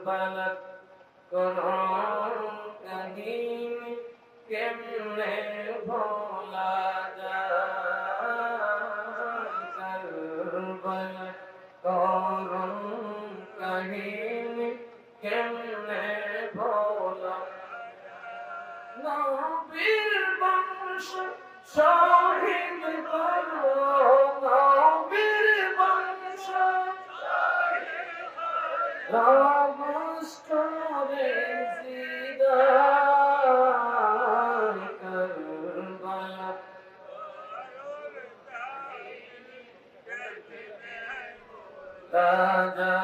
কারবালা কোন কাহিনী কেমনে ভোলা যায় কারবালা কোন কাহিনী কেমনে ভোলা নবীর বংশ শহীদ করো নবীর বংশ রামস্তরে জিদার কারবালা রাজা